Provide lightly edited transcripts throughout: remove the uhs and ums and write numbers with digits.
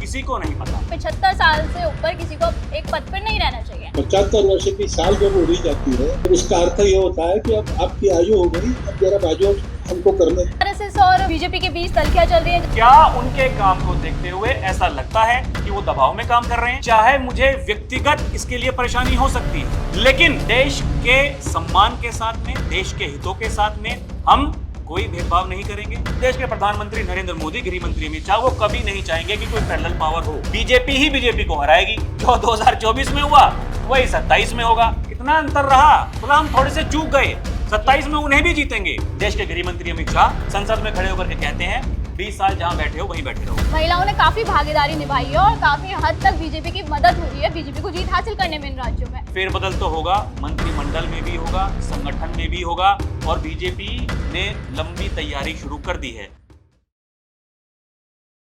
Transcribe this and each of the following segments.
किसी को नहीं पता। 75 साल से ऊपर किसी को एक पद पर नहीं रहना चाहिए। 75 वर्ष की साल जब उड़ी जाती है तो उसका अर्थ ये होता है कि अब आपकी आयु हो गई, अब जरा बाजू हमको करने। आरएसएस और बीजेपी के बीच तलखियां चल रही है। क्या उनके काम को देखते हुए ऐसा लगता है कि वो दबाव में काम कर रहे हैं? चाहे मुझे व्यक्तिगत इसके लिए परेशानी हो सकती है, लेकिन देश के सम्मान के साथ में, देश के हितों के साथ में हम कोई भेदभाव नहीं करेंगे। देश के प्रधानमंत्री नरेंद्र मोदी, गृह मंत्री अमित शाह, वो कभी नहीं चाहेंगे कि कोई पैरेलल पावर हो। बीजेपी ही बीजेपी को हराएगी। जो 2024 में हुआ वही 27 में होगा। कितना अंतर रहा, मतलब हम थोड़े से चूक गए। 27 में उन्हें भी जीतेंगे। देश के गृह मंत्री अमित शाह संसद में खड़े होकर के कहते हैं 20 साल जहां बैठे हो वहीं बैठे रहो। महिलाओं ने काफी भागीदारी निभाई है और काफी हद तक बीजेपी की मदद हो रही है बीजेपी को जीत हासिल करने में इन राज्यों में। फेरबदल तो होगा, मंत्रिमंडल में भी होगा, संगठन में भी होगा और बीजेपी ने लंबी तैयारी शुरू कर दी है।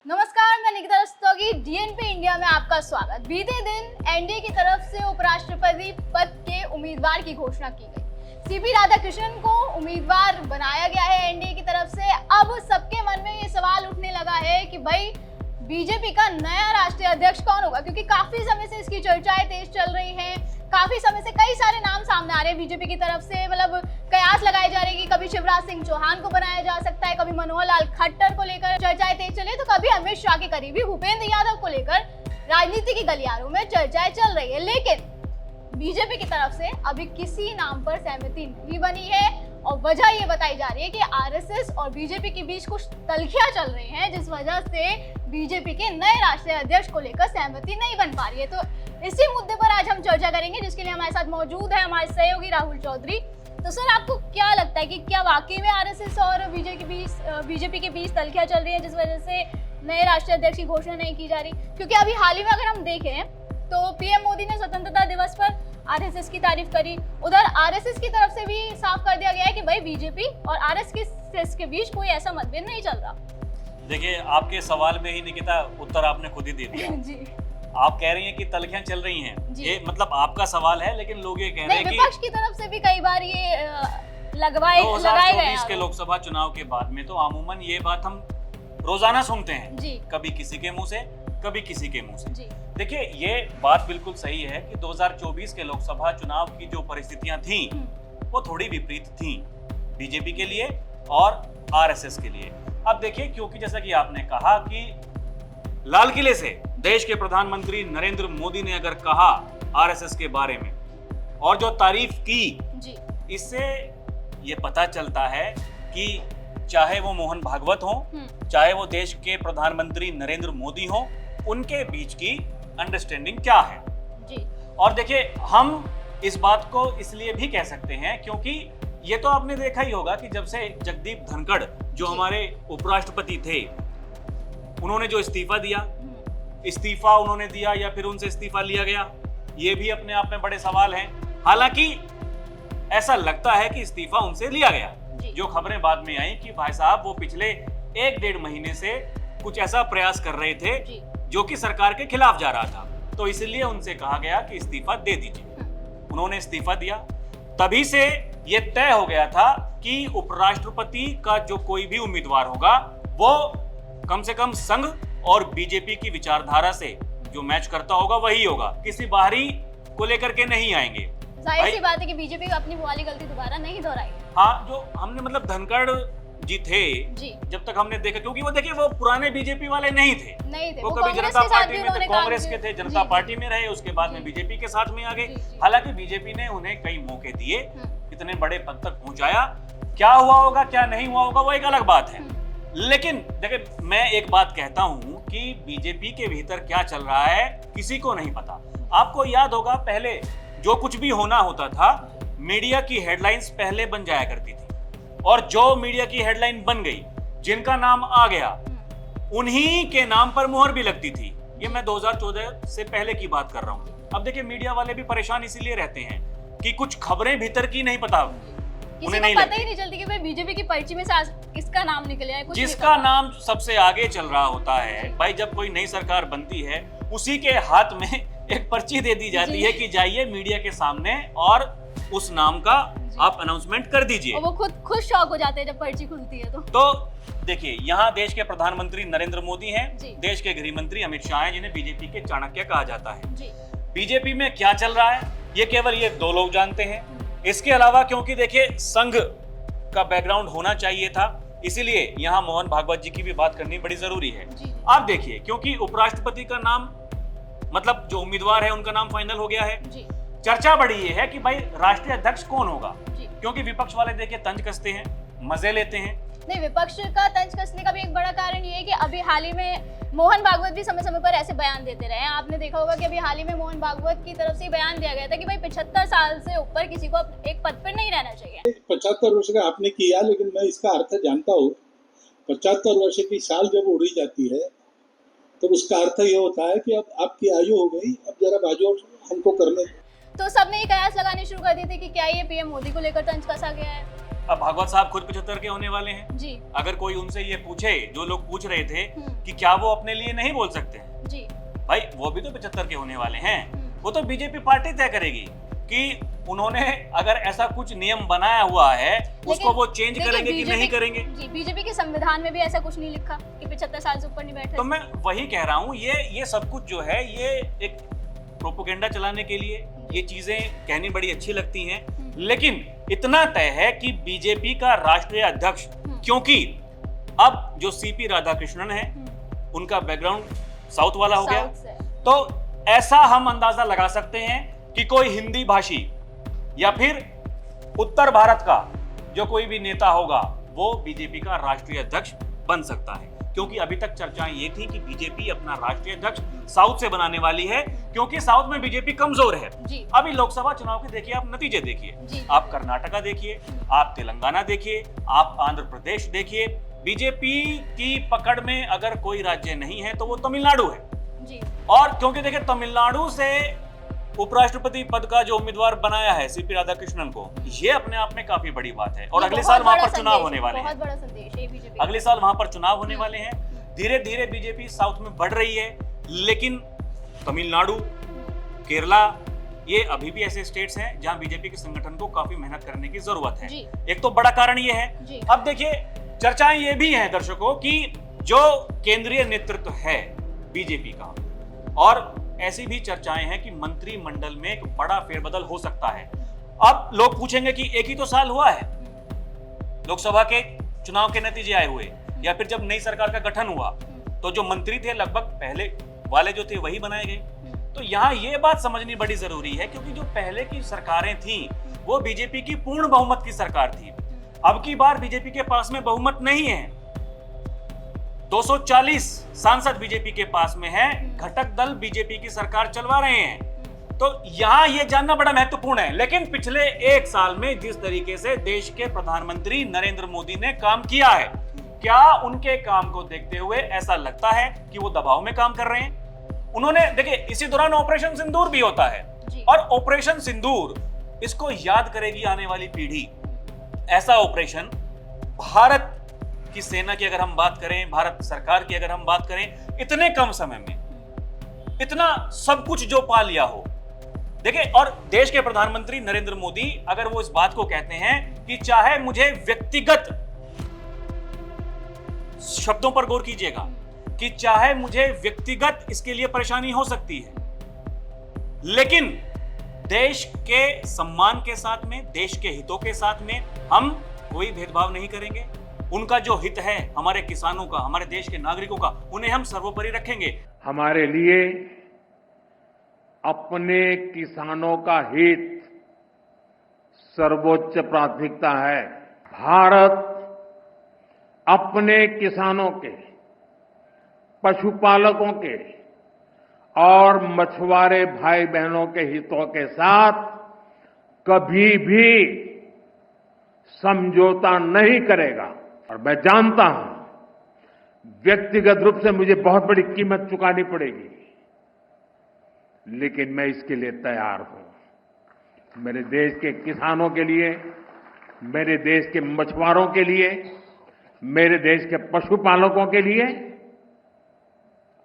नमस्कार, मैं निकिता रस्तोगी, डीएनपी इंडिया में आपका स्वागत। बीते दिन एनडीए की तरफ से उपराष्ट्रपति पद के उम्मीदवार की घोषणा की गई। सीपी राधाकृष्णन को उम्मीदवार बनाया गया है एनडीए की तरफ से। अब सबके मन में ये सवाल उठने लगा है कि भाई बीजेपी का नया राष्ट्रीय अध्यक्ष कौन होगा, क्योंकि काफी समय से इसकी चर्चाएं तेज चल रही हैं। काफी समय से कई सारे नाम सामने आ रहे हैं बीजेपी की तरफ से, मतलब कयास लगाए जा रहे हैं कि कभी शिवराज सिंह चौहान को बनाया जा सकता है, कभी मनोहर लाल खट्टर को लेकर चर्चाएं तेज चले, तो कभी अमित शाह के करीबी भूपेंद्र यादव को लेकर राजनीति की गलियारों में चर्चाएं चल रही है। लेकिन बीजेपी की तरफ से अभी किसी नाम पर सहमति नहीं बनी है और वजह ये बताई जा रही है कि आरएसएस और बीजेपी के बीच कुछ तलखियां चल रही हैं, जिस वजह से बीजेपी के नए राष्ट्रीय अध्यक्ष को लेकर सहमति नहीं बन पा रही है। तो इसी मुद्दे पर आज हम चर्चा करेंगे, जिसके लिए हमारे साथ मौजूद है हमारे सहयोगी राहुल चौधरी। तो सर, आपको क्या लगता है कि क्या वाकई में आरएसएस और बीजेपी के बीच तलखियां चल रही है, जिस वजह से नए राष्ट्रीय अध्यक्ष की घोषणा नहीं की जा रही? क्योंकि अभी हाल ही में अगर हम देखें तो पीएम मोदी ने स्वतंत्रता दिवस पर आरएसएस की तारीफ करी। उधर आरएसएस की तरफ से भी साफ कर दिया गया है कि भाई बीजेपी और आरएसएस के बीच कोई ऐसा मतभेद नहीं चल रहा। देखिए, आपके सवाल में ही निकिता उत्तर आपने खुद ही दे दिया। जी। आप कह रही हैं कि तलखियां चल रही हैं, ये मतलब आपका सवाल है, लेकिन लोग ये कह रहे हैं कि विपक्ष की तरफ से भी कई बार ये लगाए गए 2024 के लोकसभा चुनाव के बाद में तो अमूमन ये बात हम रोजाना सुनते हैं जी। कभी किसी के मुंह से, कभी किसी के मुंह से जी। देखिए, ये बात बिल्कुल सही है कि 2024 के लोकसभा चुनाव की जो परिस्थितियां थी वो थोड़ी विपरीत थी बीजेपी के लिए और आरएसएस के लिए। अब देखिए, क्योंकि जैसा कि आपने कहा कि लाल किले से देश के प्रधानमंत्री नरेंद्र मोदी ने अगर कहा आरएसएस के बारे में और जो तारीफ की जी, इससे ये पता चलता है कि चाहे वो मोहन भागवत हो, चाहे वो देश के प्रधानमंत्री नरेंद्र मोदी हो, उनके बीच की अंडरस्टैंडिंग क्या है जी। और देखिए, हम इस बात को इसलिए भी कह सकते हैं क्योंकि ये तो आपने देखा ही होगा कि जब से जगदीप धनखड़ जो हमारे उपराष्ट्रपति थे, उन्होंने जो इस्तीफा दिया, इस्तीफा उन्होंने दिया या फिर उनसे इस्तीफा लिया गया, ये भी अपने आप में बड़े सवाल हैं। हालांकि ऐसा लगता है कि इस्तीफा उनसे लिया गया। जो खबरें बाद में आई कि भाई साहब वो पिछले 1-1.5 महीने से कुछ ऐसा प्रयास कर रहे थे जो कि सरकार के खिलाफ जा रहा था, तो इसलिए उनसे कहा गया कि इस्तीफा दे दीजिए। उन्होंने इस्तीफा दिया। तभी से ये तय हो गया था कि उपराष्ट्रपति का जो कोई भी उम्मीदवार होगा वो कम से कम संघ और बीजेपी की विचारधारा से जो मैच करता होगा वही होगा, किसी बाहरी को लेकर के नहीं आएंगे। जाहिर सी बात है कि बीजेपी अपनी वाली गलती दोबारा नहीं दोहराएगी। हाँ, जो हमने मतलब धनखड़ जी थे जी। जब तक हमने देखा, क्योंकि वो देखिए वो पुराने बीजेपी वाले नहीं थे, वो कभी जनता पार्टी में थे, कांग्रेस के थे, जनता पार्टी में रहे, उसके बाद में बीजेपी के साथ में आ गए। हालांकि बीजेपी ने उन्हें कई मौके दिए, इतने बड़े पद तक पहुंचाया। क्या हुआ होगा, क्या नहीं हुआ होगा, वो एक अलग बात है। लेकिन देखिए, मैं एक बात कहता हूं कि बीजेपी के भीतर क्या चल रहा है किसी को नहीं पता। आपको याद होगा, पहले जो कुछ भी होना होता था, मीडिया की हेडलाइंस पहले बन जाया करती थी, और जो मीडिया की हेडलाइन बन गई, जिनका नाम आ गया, उन्हीं के नाम पर मुहर भी लगती थी। ये मैं 2014 से पहले की बात कर रहा हूँ। अब देखिए, मीडिया वाले भी परेशान इसीलिए रहते हैं कि कुछ खबरें भीतर की नहीं पता, उन्हें नहीं पता ही नहीं चलती कि भाई बीजेपी की पर्ची में से आज किसका नाम निकल आया, कुछ जिसका नाम सबसे आगे चल रहा होता है। भाई, जब कोई नई सरकार बनती है, उसी के हाथ में एक पर्ची दे दी जाती है कि जाइए मीडिया के सामने और उस नाम का आप अनाउंसमेंट कर दीजिए। वो खुद शॉक हो जाते हैं जब पर्ची खुलती है। तो देखिए यहाँ देश के प्रधानमंत्री नरेंद्र मोदी हैं, जी। देश के गृह मंत्री अमित शाह हैं, जिन्हें बीजेपी के चाणक्य कहा जाता है। जी। बीजेपी में क्या चल रहा है ये केवल ये दो लोग जानते हैं। इसके अलावा क्योंकि देखिए संघ का बैकग्राउंड होना चाहिए था, इसीलिए यहाँ मोहन भागवत जी की भी बात करनी बड़ी जरूरी है। आप देखिए क्योंकि उपराष्ट्रपति का नाम मतलब जो उम्मीदवार है उनका नाम फाइनल हो गया है, चर्चा बड़ी ये है कि भाई राष्ट्रीय अध्यक्ष कौन होगा, क्योंकि विपक्ष वाले देखिए तंज कसते हैं, मजे लेते हैं। नहीं, विपक्ष का तंज कसने का भी एक बड़ा कारण ये है कि अभी हाल ही में मोहन भागवत भी समय समय पर ऐसे बयान देते रहे हैं। आपने देखा होगा कि अभी हाल ही में मोहन भागवत की तरफ से बयान दिया गया था कि भाई 75 साल से ऊपर किसी को एक पद पर नहीं रहना चाहिए। 75 वर्ष का आपने किया, लेकिन मैं इसका अर्थ जानता हूँ। 75 वर्ष की साल जब उड़ी जाती है तो उसका अर्थ ये होता है कि अब आपकी आयु हो गई, अब जरा बाजू हमको करने। तो सबने ये कयास लगाने शुरू कर दिए थे कि क्या ये पीएम मोदी को लेकर तंज कसा गया है। अब भागवत साहब खुद 75 के होने वाले हैं जी। अगर कोई उनसे ये पूछे, जो लोग पूछ रहे थे कि क्या वो अपने लिए नहीं बोल सकते हैं जी, भाई वो भी तो 75 के होने वाले हैं। वो तो बीजेपी पार्टी तय करेगी कि उन्होंने अगर ऐसा कुछ नियम बनाया हुआ है उसको वो चेंज करेंगे कि नहीं करेंगे। जी, बीजेपी के संविधान में भी ऐसा कुछ नहीं लिखा कि 75 साल से ऊपर नहीं बैठे। तो मैं वही कह रहा हूँ, ये सब कुछ जो है ये एक प्रोपोगेंडा चलाने के लिए ये चीजें कहनी बड़ी अच्छी लगती हैं, लेकिन इतना तय है कि बीजेपी का राष्ट्रीय अध्यक्ष, क्योंकि अब जो सीपी राधाकृष्णन है उनका बैकग्राउंड साउथ वाला हो गया, तो ऐसा हम अंदाजा लगा सकते हैं कि कोई हिंदी भाषी या फिर उत्तर भारत का जो कोई भी नेता होगा वो बीजेपी का राष्ट्रीय अध्यक्ष बन सकता है। क्योंकि अभी तक चर्चाएं ये थी कि बीजेपी अपना राष्ट्रीय अध्यक्ष साउथ से बनाने वाली है, क्योंकि साउथ में बीजेपी कमजोर है। अभी लोकसभा चुनाव के देखिए आप नतीजे देखिए, आप कर्नाटका देखिए, आप तेलंगाना देखिए, आप आंध्र प्रदेश देखिए, बीजेपी की पकड़ में अगर कोई राज्य नहीं है तो वो तमिलनाडु है। और क्योंकि देखिए तमिलनाडु से उपराष्ट्रपति पद का जो उम्मीदवार बनाया है सीपी राधाकृष्णन को, ये अपने आप में काफी बड़ी बात है। और अगले साल वहां पर चुनाव होने वाले हैं, बहुत बड़ा संदेश है बीजेपी। अगले साल वहां पर चुनाव होने वाले हैं। धीरे धीरे बीजेपी साउथ में बढ़ रही है, लेकिन तमिलनाडु, केरला, ये अभी भी ऐसे स्टेट्स हैं जहां बीजेपी के संगठन को काफी मेहनत करने की जरूरत है। एक तो बड़ा कारण ये है। अब देखिए चर्चाएं ये भी हैं दर्शकों कि जो केंद्रीय नेतृत्व है बीजेपी का, और ऐसी भी चर्चाएं हैं कि मंत्रिमंडल में एक बड़ा फेरबदल हो सकता है। अब लोग पूछेंगे कि एक ही तो साल हुआ है लोकसभा के चुनाव के नतीजे आए हुए, या फिर जब नई सरकार का गठन हुआ तो जो मंत्री थे लगभग पहले वाले जो थे वही बनाए गए। तो यहाँ ये बात समझनी बड़ी जरूरी है, क्योंकि जो पहले की सरकारें थी वो बीजेपी की पूर्ण बहुमत की सरकार थी। अब की बार बीजेपी के पास में बहुमत नहीं है, 240 सांसद बीजेपी के पास में है, घटक दल बीजेपी की सरकार चलवा रहे हैं। तो यहां यह जानना बड़ा महत्वपूर्ण है। लेकिन पिछले एक साल में जिस तरीके से देश के प्रधानमंत्री नरेंद्र मोदी ने काम किया है, क्या उनके काम को देखते हुए ऐसा लगता है कि वो दबाव में काम कर रहे हैं? उन्होंने देखिए इसी दौरान ऑपरेशन सिंदूर भी होता है, और ऑपरेशन सिंदूर इसको याद करेगी आने वाली पीढ़ी। ऐसा ऑपरेशन भारत की सेना की अगर हम बात करें, भारत सरकार की अगर हम बात करें, इतने कम समय में इतना सब कुछ जो पा लिया हो। देखिए, और देश के प्रधानमंत्री नरेंद्र मोदी अगर वो इस बात को कहते हैं कि चाहे मुझे व्यक्तिगत, शब्दों पर गौर कीजिएगा, कि चाहे मुझे व्यक्तिगत इसके लिए परेशानी हो सकती है, लेकिन देश के सम्मान के साथ में, देश के हितों के साथ में हम कोई भेदभाव नहीं करेंगे। उनका जो हित है, हमारे किसानों का, हमारे देश के नागरिकों का, उन्हें हम सर्वोपरि रखेंगे। हमारे लिए अपने किसानों का हित सर्वोच्च प्राथमिकता है। भारत अपने किसानों के, पशुपालकों के और मछुआरे भाई बहनों के हितों के साथ कभी भी समझौता नहीं करेगा। और मैं जानता हूं व्यक्तिगत रूप से मुझे बहुत बड़ी कीमत चुकानी पड़ेगी, लेकिन मैं इसके लिए तैयार हूं। मेरे देश के किसानों के लिए, मेरे देश के मछुआरों के लिए, मेरे देश के पशुपालकों के लिए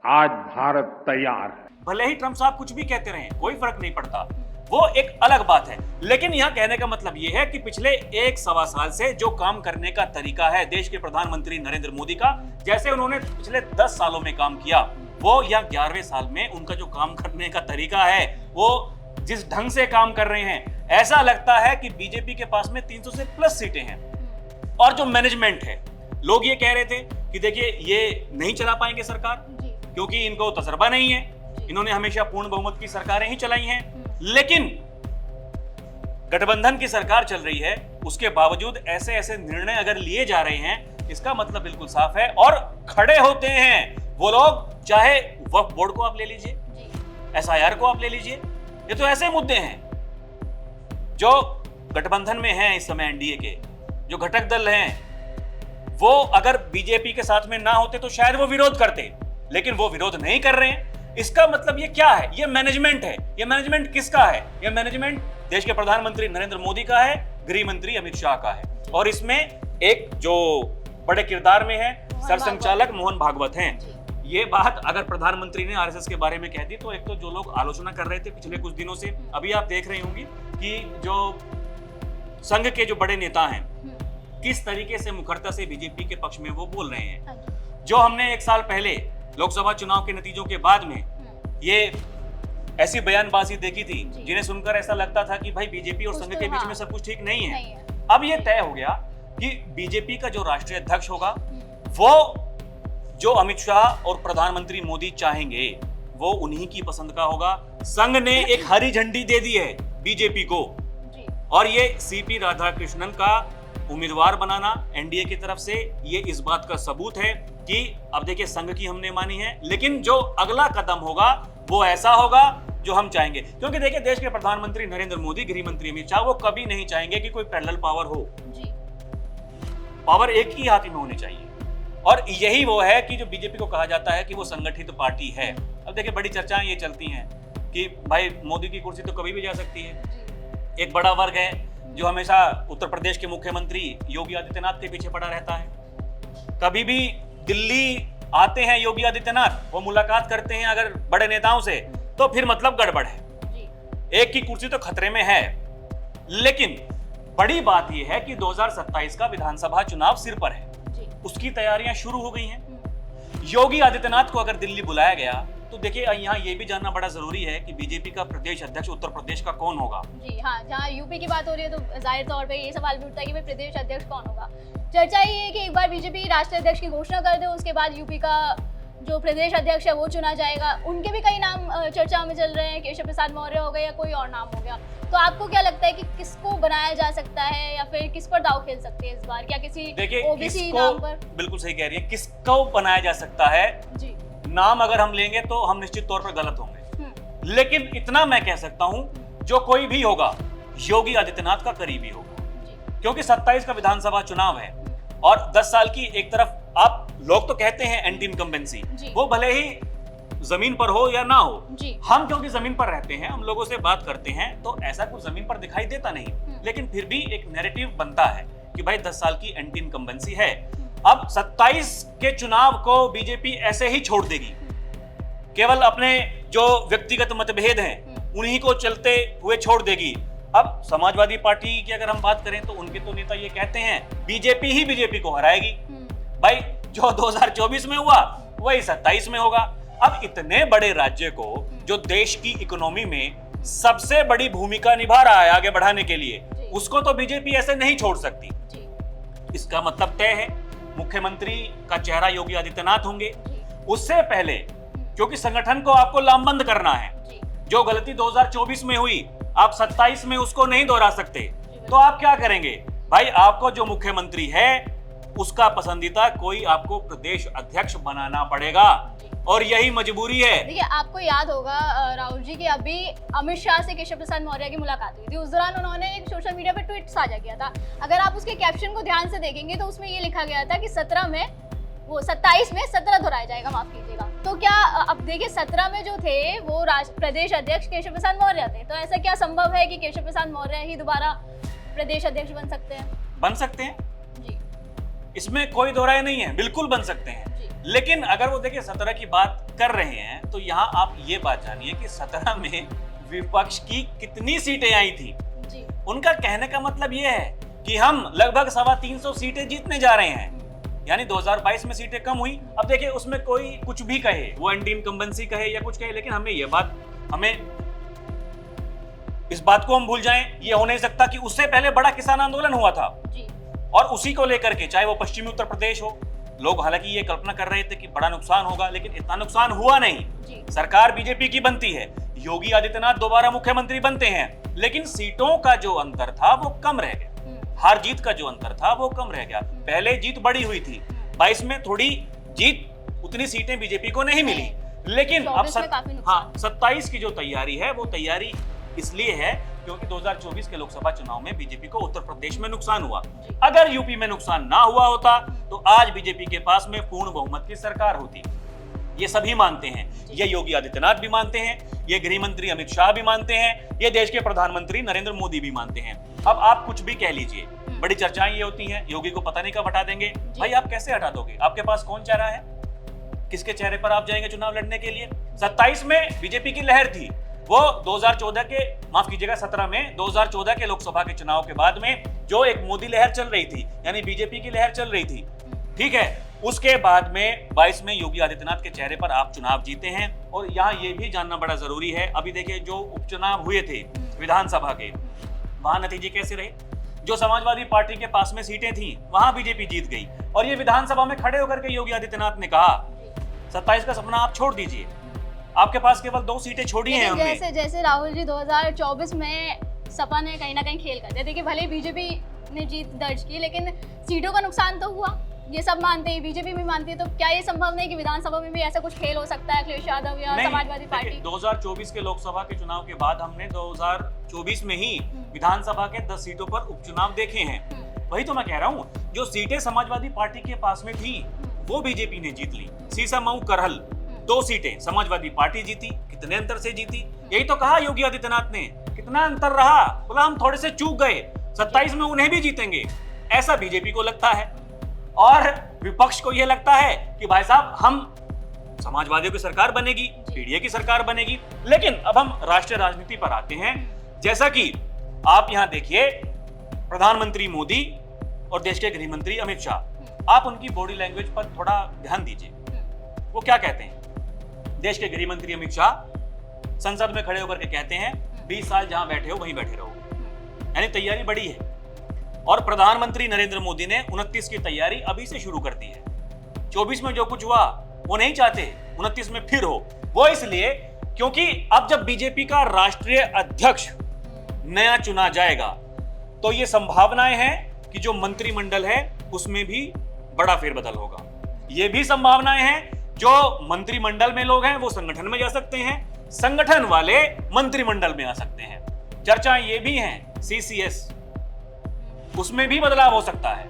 आज भारत तैयार है। भले ही ट्रंप साहब कुछ भी कहते रहे, कोई फर्क नहीं पड़ता। वो एक अलग बात है। लेकिन यहाँ कहने का मतलब ये है कि पिछले 1-1.25 साल से जो काम करने का तरीका है देश के प्रधानमंत्री नरेंद्र मोदी का, जैसे उन्होंने पिछले 10 सालों में काम किया, वो या 11वें साल में उनका जो काम करने का तरीका है, वो जिस ढंग से काम कर रहे हैं, ऐसा लगता है कि बीजेपी के पास में 300 से प्लस सीटें हैं। और जो मैनेजमेंट है, लोग ये कह रहे थे कि देखिए ये नहीं चला पाएंगे सरकार क्योंकि इनको तजर्बा नहीं है, इन्होंने हमेशा पूर्ण बहुमत की सरकारें ही चलाई हैं। लेकिन गठबंधन की सरकार चल रही है, उसके बावजूद ऐसे ऐसे निर्णय अगर लिए जा रहे हैं, इसका मतलब बिल्कुल साफ है। और खड़े होते हैं वो लोग, चाहे वक्फ बोर्ड को आप ले लीजिए, SIR को आप ले लीजिए, ये तो ऐसे मुद्दे हैं जो गठबंधन में हैं इस समय, एनडीए के जो घटक दल हैं, वो अगर बीजेपी के साथ में ना होते तो शायद वो विरोध करते, लेकिन वो विरोध नहीं कर रहे हैं। इसका मतलब ये क्या है? ये मैनेजमेंट है। ये मैनेजमेंट किसका है? ये मैनेजमेंट देश के प्रधानमंत्री नरेंद्र मोदी का है, गृह मंत्री अमित शाह का है, और इसमें एक जो बड़े किरदार में है सरसंघचालक मोहन भागवत हैं। ये बात अगर प्रधानमंत्री ने आरएसएस के बारे में कह दी तो एक तो जो लोग आलोचना कर रहे थे पिछले कुछ दिनों से, अभी आप देख रही होंगी कि जो संघ के जो बड़े नेता हैं किस तरीके से मुखरता से बीजेपी के पक्ष में वो बोल रहे हैं। जो हमने 1 साल पहले लोकसभा चुनाव के नतीजों के बाद में ये ऐसी बयानबाजी देखी थी जिन्हें सुनकर ऐसा लगता था कि भाई बीजेपी और संघ के बीच में सब कुछ ठीक नहीं है। अब ये तय हो गया कि बीजेपी का जो राष्ट्रीय अध्यक्ष होगा वो जो अमित शाह और प्रधानमंत्री मोदी चाहेंगे वो उन्हीं की पसंद का होगा। संघ ने एक हरी झंडी दे दी है बीजेपी को, और ये सीपी राधाकृष्णन का उम्मीदवार बनाना एनडीए की तरफ से ये इस बात का सबूत है कि अब देखिए संघ की हमने मानी है, लेकिन जो अगला कदम होगा वो ऐसा होगा जो हम चाहेंगे। क्योंकि देखिए देश के प्रधानमंत्री नरेंद्र मोदी, गृह मंत्री अमित शाह, वो कभी नहीं चाहेंगे कि कोई पैरेलल पावर हो। पावर एक ही हाथ में होनी चाहिए, और यही वो है कि जो बीजेपी को कहा जाता है कि वो संगठित पार्टी है। अब देखिए बड़ी चर्चाएं ये चलती हैं कि भाई मोदी की कुर्सी तो कभी भी जा सकती है। एक बड़ा वर्ग है जो हमेशा उत्तर प्रदेश के मुख्यमंत्री योगी आदित्यनाथ के पीछे पड़ा रहता है। कभी भी दिल्ली आते हैं योगी आदित्यनाथ, वो मुलाकात करते हैं अगर बड़े नेताओं से, तो फिर मतलब गड़बड़ है। एक की कुर्सी तो खतरे में है। लेकिन बड़ी बात यह है कि 2027 का विधानसभा चुनाव सिर पर है, उसकी तैयारियां शुरू हो गई हैं। योगी आदित्यनाथ को अगर दिल्ली बुलाया गया तो देखिए यहाँ ये भी जानना बड़ा जरूरी है कि बीजेपी का प्रदेश अध्यक्ष उत्तर प्रदेश का कौन होगा। जी हाँ, जहाँ यूपी की बात हो रही है तो जाहिर तौर पे ये सवाल भी उठता है कि भाई प्रदेश अध्यक्ष कौन होगा। चर्चा ये है कि एक बार बीजेपी राष्ट्रीय अध्यक्ष की घोषणा कर दे, उसके बाद यूपी का जो प्रदेश अध्यक्ष है वो चुना जाएगा। उनके भी कई नाम चर्चा में चल रहे हैं, केशव प्रसाद मौर्य हो गए या कोई और नाम हो गया। तो आपको क्या लगता है कि किसको बनाया जा सकता है या फिर किस पर दांव खेल सकते हैं इस बार? क्या किसी ओबीसी नाम पर? बिल्कुल सही कह रही है, किसको बनाया जा सकता है जी। नाम अगर हम लेंगे तो हम निश्चित तौर पर गलत होंगे, लेकिन इतना मैं कह सकता हूं जो कोई भी होगा योगी आदित्यनाथ का करीबी होगा, क्योंकि 27 का विधानसभा चुनाव है और 10 साल की एक तरफ आप लोग तो कहते हैं एंटी इनकम्बेंसी, वो भले ही जमीन पर हो या ना हो, हम क्योंकि जमीन पर रहते हैं, हम लोगों से बात करते हैं तो ऐसा कुछ जमीन पर दिखाई देता नहीं, लेकिन फिर भी एक नैरेटिव बनता है कि भाई 10 साल की एंटी इनकम्बेंसी है। अब 27 के चुनाव को बीजेपी ऐसे ही छोड़ देगी, केवल अपने जो व्यक्तिगत मतभेद हैं उन्हीं को चलते हुए छोड़ देगी। अब समाजवादी पार्टी की अगर हम बात करें तो उनके तो नेता ये कहते हैं बीजेपी ही बीजेपी को हराएगी। भाई जो 2024 में हुआ वही 27 में होगा। अब इतने बड़े राज्य को जो देश की इकोनॉमी में सबसे बड़ी भूमिका निभा रहा है आगे बढ़ाने के लिए, उसको तो बीजेपी ऐसे नहीं छोड़ सकती। इसका मतलब तय है मुख्यमंत्री का चेहरा योगी आदित्यनाथ होंगे। उससे पहले क्योंकि संगठन को आपको लामबंद करना है, जो गलती 2024 में हुई आप 27 में उसको नहीं दोहरा सकते, तो आप क्या करेंगे? भाई आपको जो मुख्यमंत्री है उसका पसंदीदा कोई आपको प्रदेश अध्यक्ष बनाना पड़ेगा, और यही मजबूरी है। देखिए आपको याद होगा राहुल जी कि अभी अमित शाह से केशव प्रसाद मौर्य की मुलाकात हुई थी। उस दौरान उन्होंने एक सोशल मीडिया पर ट्वीट साझा किया था। अगर आप उसके कैप्शन को ध्यान से देखेंगे तो उसमें ये लिखा गया था कि 27 में 17 दोहराया जाएगा, माफ कीजिएगा। तो क्या अब देखिए 17 में जो थे वो प्रदेश अध्यक्ष केशव प्रसाद मौर्य थे, तो ऐसा क्या संभव है कि केशव प्रसाद मौर्य ही दोबारा प्रदेश अध्यक्ष बन सकते हैं? बन सकते हैं जी, इसमें कोई दो राय नहीं है, बिल्कुल बन सकते हैं। लेकिन अगर वो देखिए 17 की बात कर रहे हैं तो यहाँ आप ये बात जानिए कि 17 में विपक्ष की कितनी सीटें आई थी। जी। उनका कहने का मतलब यह है कि हम लगभग 325 सीटें जीतने जा रहे हैं, यानी 2022 में सीटें कम हुई। अब देखिए उसमें कोई कुछ भी कहे, वो एंटी इनकम्बेंसी कहे या कुछ कहे, लेकिन हमें इस बात को हम भूल जाएं, ये हो नहीं सकता कि उससे पहले बड़ा किसान आंदोलन हुआ था जी। और उसी को लेकर के, चाहे वो पश्चिमी उत्तर प्रदेश हो, लोग हालांकि ये कल्पना कर रहे थे कि बड़ा नुकसान होगा, लेकिन इतना नुकसान हुआ नहीं जी। सरकार बीजेपी की बनती है, योगी आदित्यनाथ दोबारा मुख्यमंत्री बनते हैं, लेकिन सीटों का जो अंतर था वो कम रह गया, हार जीत का जो अंतर था वो कम रह गया। पहले जीत बड़ी हुई थी, 22 में थोड़ी जीत, उतनी सीटें बीजेपी को नहीं मिली, लेकिन अब 27 की जो तैयारी है वो तैयारी इसलिए है क्योंकि 2024 के लोकसभा चुनाव में बीजेपी को उत्तर प्रदेश में नुकसान हुआ। अगर यूपी में नुकसान ना हुआ होता तो आज बीजेपी के पास में पूर्ण बहुमत की सरकार होती। ये सभी मानते हैं, ये योगी आदित्यनाथ भी मानते हैं, ये गृह मंत्री अमित शाह भी मानते हैं, ये देश के प्रधानमंत्री नरेंद्र मोदी भी मानते हैं। अब आप कुछ भी कह लीजिए, बड़ी चर्चाएं ये होती हैं, योगी को पता नहीं कब हटा देंगे। भाई आप कैसे हटा दोगे? आपके पास कौन चेहरा है? किसके चेहरे पर आप जाएंगे चुनाव लड़ने के लिए? 27 में बीजेपी की लहर थी, वो 2014 के, माफ कीजिएगा 17 में 2014 के लोकसभा के चुनाव के बाद में जो एक मोदी लहर चल रही थी, यानी बीजेपी की लहर चल रही थी, ठीक है, उसके बाद में 22 में योगी आदित्यनाथ के चेहरे पर आप चुनाव जीते हैं। और यहाँ ये भी जानना बड़ा जरूरी है, अभी देखिए जो उपचुनाव हुए थे विधानसभा के, वहां नतीजे कैसे रहे? जो समाजवादी पार्टी के पास में सीटें थी वहां बीजेपी जीत गई, और ये विधानसभा में खड़े होकर के योगी आदित्यनाथ ने कहा 27 का सपना आप छोड़ दीजिए, आपके पास केवल 2 सीटें छोड़ी हैं हमने। जैसे राहुल जी 2024 में सपा ने कहीं ना कहीं खेल कर दिया। देखिए भले बीजेपी ने जीत दर्ज की, लेकिन सीटों का नुकसान तो हुआ, ये सब मानते हैं, बीजेपी भी मानती है। तो क्या ये संभव नहीं कि विधानसभा में भी ऐसा कुछ खेल हो सकता है अखिलेश यादव या समाजवादी पार्टी? 2024 के लोकसभा के चुनाव के बाद हमने 2024 में ही विधानसभा के 10 सीटों पर उपचुनाव देखे हैं। वही तो मैं कह रहा हूँ, जो सीटें समाजवादी पार्टी के पास में थी वो बीजेपी ने जीत ली। सीसामऊ करहल 2 सीटें समाजवादी पार्टी जीती, कितने अंतर से जीती? यही तो कहा योगी आदित्यनाथ ने, कितना अंतर रहा, बोला हम थोड़े से चूक गए, 27 में उन्हें भी जीतेंगे, ऐसा बीजेपी को लगता है। और विपक्ष को यह लगता है कि भाई साहब हम समाजवादियों की सरकार बनेगी, पीडीए की सरकार बनेगी। लेकिन अब हम राष्ट्रीय राजनीति पर आते हैं। जैसा कि आप यहां देखिए, प्रधानमंत्री मोदी और देश के गृह मंत्री अमित शाह, आप उनकी बॉडी लैंग्वेज पर थोड़ा ध्यान दीजिए। वो क्या कहते हैं? देश के गृह मंत्री अमित शाह संसद में खड़े होकर के कहते हैं 20 साल जहां बैठे हो वहीं बैठे रहो, यानी तैयारी बड़ी है। और प्रधानमंत्री नरेंद्र मोदी ने 29 की तैयारी अभी से शुरू कर दी है। 24 में जो कुछ हुआ वो नहीं चाहते 29 में फिर हो। वो इसलिए क्योंकि अब जब बीजेपी का राष्ट्रीय अध्यक्ष नया चुना जाएगा तो ये संभावनाएं हैं कि जो मंत्रिमंडल है उसमें भी बड़ा फेरबदल होगा। ये भी संभावनाएं हैं जो मंत्रिमंडल में लोग हैं वो संगठन में जा सकते हैं, संगठन वाले मंत्रिमंडल में आ सकते हैं। चर्चाएं ये भी हैं सीसीएस, उसमें भी बदलाव हो सकता है।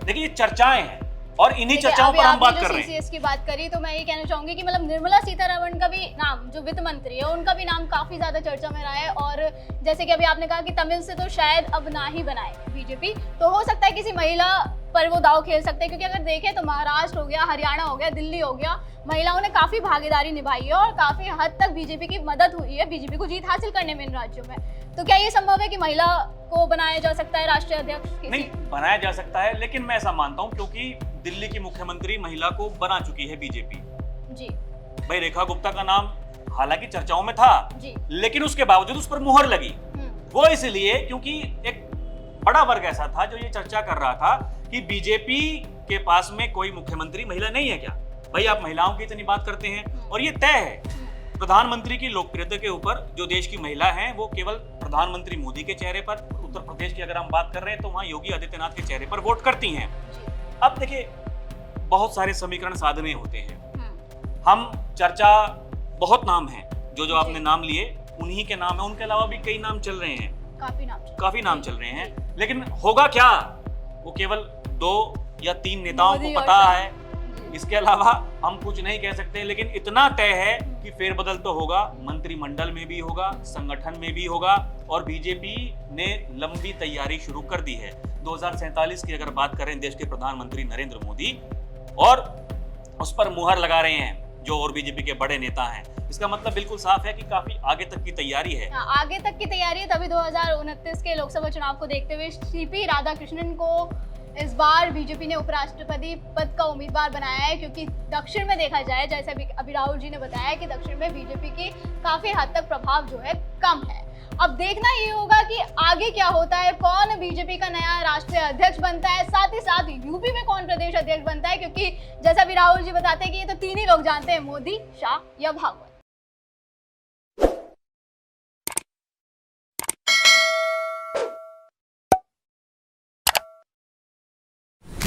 देखिए ये चर्चाएं हैं और इन्हीं चर्चाओं पर हम बात कर रहे हैं। सीसीएस की बात करी तो मैं ये कहना चाहूंगी कि मतलब निर्मला सीतारमण का भी नाम, जो वित्त मंत्री है, उनका भी नाम काफी ज्यादा चर्चा में रहा है। और जैसे कि अभी आपने कहा कि तमिल से तो शायद अब ना ही बनाए बीजेपी, तो हो सकता है किसी महिला पर वो दाव खेल सकते हैं। क्योंकि अगर देखें तो महाराष्ट्र हो गया, हरियाणा हो गया, दिल्ली हो गया, महिलाओं ने काफी भागीदारी निभाई है और काफी हद तक बीजेपी की मदद हुई है बीजेपी को जीत हासिल करने में इन राज्यों में। तो क्या ये संभव है कि महिला को बनाया जा सकता है राष्ट्रीय अध्यक्ष? नहीं बनाया जा सकता है, लेकिन मैं ऐसा मानता हूं क्योंकि दिल्ली की मुख्यमंत्री महिला को बना चुकी है बीजेपी जी। भाई रेखा गुप्ता का नाम हालांकि चर्चाओं में था जी, लेकिन उसके बावजूद उस पर मुहर लगी। वो इसलिए क्योंकि एक बड़ा वर्ग ऐसा था जो ये चर्चा कर रहा था कि बीजेपी के पास में कोई मुख्यमंत्री महिला नहीं है क्या? भाई आप महिलाओं की इतनी बात करते हैं और ये तय है प्रधानमंत्री की लोकप्रियता के ऊपर जो देश की महिला हैं वो केवल प्रधानमंत्री मोदी के चेहरे पर, उत्तर प्रदेश की अगर हम बात कर रहे हैं तो वहां योगी आदित्यनाथ के चेहरे पर वोट करती हैं। अब देखिए बहुत सारे समीकरण साधने होते हैं, हम चर्चा बहुत नाम हैं, जो आपने नाम लिए उन्हीं के नाम है, उनके अलावा भी कई नाम चल रहे हैं, काफी नाम चल रहे हैं। लेकिन होगा क्या वो केवल 2 या 3 नेताओं को पता है, इसके अलावा हम कुछ नहीं कह सकते। लेकिन इतना तय है कि फेरबदल तो होगा, मंत्रिमंडल में भी होगा, संगठन में भी होगा। और बीजेपी ने लंबी तैयारी शुरू कर दी है। 2047 की अगर बात करें देश के प्रधानमंत्री नरेंद्र मोदी, और उस पर मुहर लगा रहे हैं जो और बीजेपी के बड़े नेता हैं। इसका मतलब बिल्कुल साफ है कि काफी आगे तक की तैयारी है। आगे तक की तैयारी है, तभी 2029 के लोकसभा चुनाव को देखते हुए सीपी राधाकृष्णन को इस बार बीजेपी ने उपराष्ट्रपति पद का उम्मीदवार बनाया है, क्योंकि दक्षिण में देखा जाए, जैसे अभी राहुल जी ने बताया कि दक्षिण में बीजेपी की काफी हद तक प्रभाव जो है कम है। अब देखना ये होगा कि आगे क्या होता है, कौन बीजेपी का नया राष्ट्रीय अध्यक्ष बनता है, साथ ही साथ यूपी में कौन प्रदेश अध्यक्ष बनता है, क्योंकि जैसा भी राहुल जी बताते हैं कि ये तो तीन ही लोग जानते हैं, मोदी, शाह या भागवत।